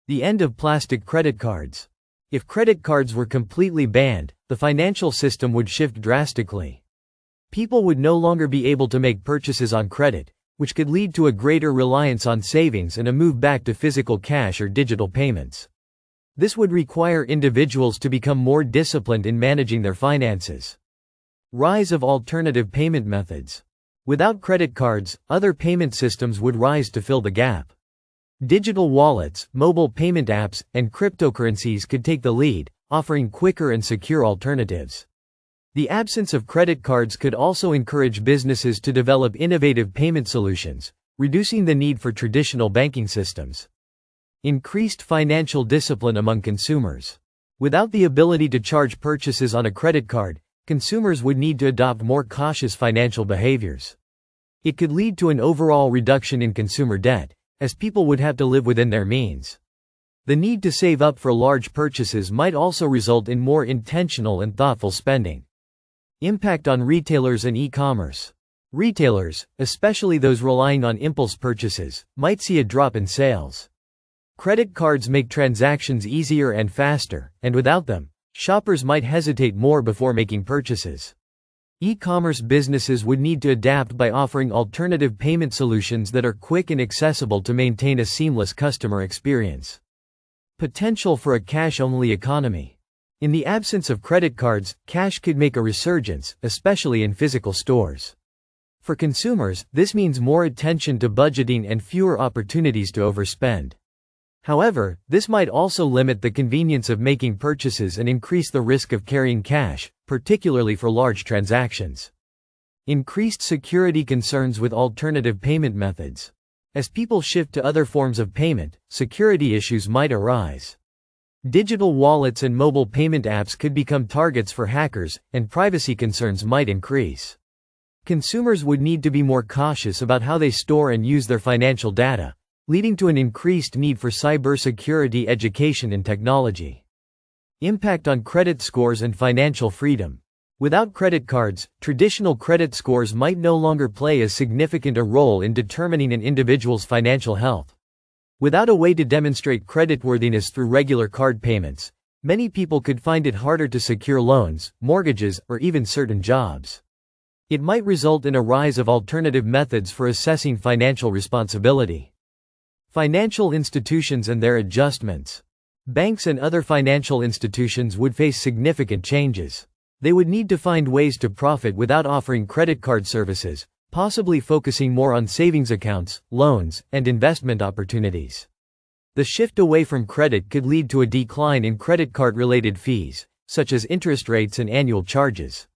The end of plastic credit cards. If credit cards were completely banned, the financial system would shift drastically. People would no longer be able to make purchases on credit, which could lead to a greater reliance on savings and a move back to physical cash or digital payments. This would require individuals to become more disciplined in managing their finances. Rise of alternative payment methods. Without credit cards, other payment systems would rise to fill the gap. Digital wallets, mobile payment apps, and cryptocurrencies could take the lead, offering quicker and secure alternatives. The absence of credit cards could also encourage businesses to develop innovative payment solutions, reducing the need for traditional banking systems. Increased financial discipline among consumers. Without the ability to charge purchases on a credit card, consumers would need to adopt more cautious financial behaviors. It could lead to an overall reduction in consumer debt, as people would have to live within their means. The need to save up for large purchases might also result in more intentional and thoughtful spending. Impact on retailers and e-commerce. Retailers, especially those relying on impulse purchases, might see a drop in sales. Credit cards make transactions easier and faster, and without them, shoppers might hesitate more before making purchases. E-commerce businesses would need to adapt by offering alternative payment solutions that are quick and accessible to maintain a seamless customer experience. Potential for a cash-only economy. In the absence of credit cards, cash could make a resurgence, especially in physical stores. For consumers, this means more attention to budgeting and fewer opportunities to overspend. However, this might also limit the convenience of making purchases and increase the risk of carrying cash, particularly for large transactions. Increased security concerns with alternative payment methods. As people shift to other forms of payment, security issues might arise. Digital wallets and mobile payment apps could become targets for hackers, and privacy concerns might increase. Consumers would need to be more cautious about how they store and use their financial data, leading to an increased need for cybersecurity education and technology. Impact on credit scores and financial freedom. Without credit cards, traditional credit scores might no longer play as significant a role in determining an individual's financial health. Without a way to demonstrate creditworthiness through regular card payments, many people could find it harder to secure loans, mortgages, or even certain jobs. It might result in a rise of alternative methods for assessing financial responsibility. Financial institutions and their adjustments. Banks and other financial institutions would face significant changes. They would need to find ways to profit without offering credit card services, possibly focusing more on savings accounts, loans, and investment opportunities. The shift away from credit could lead to a decline in credit card-related fees, such as interest rates and annual charges.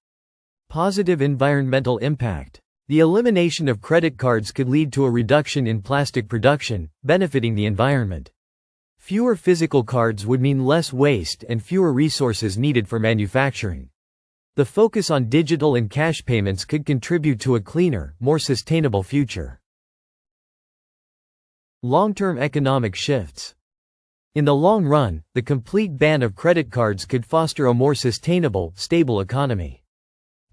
Positive environmental impact. The elimination of credit cards could lead to a reduction in plastic production, benefiting the environment. Fewer physical cards would mean less waste and fewer resources needed for manufacturing. The focus on digital and cash payments could contribute to a cleaner, more sustainable future. Long-term economic shifts. In the long run, the complete ban of credit cards could foster a more sustainable, stable economy.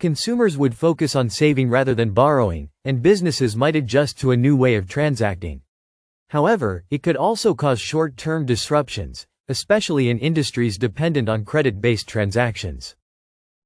Consumers would focus on saving rather than borrowing, and businesses might adjust to a new way of transacting. However, it could also cause short-term disruptions, especially in industries dependent on credit-based transactions.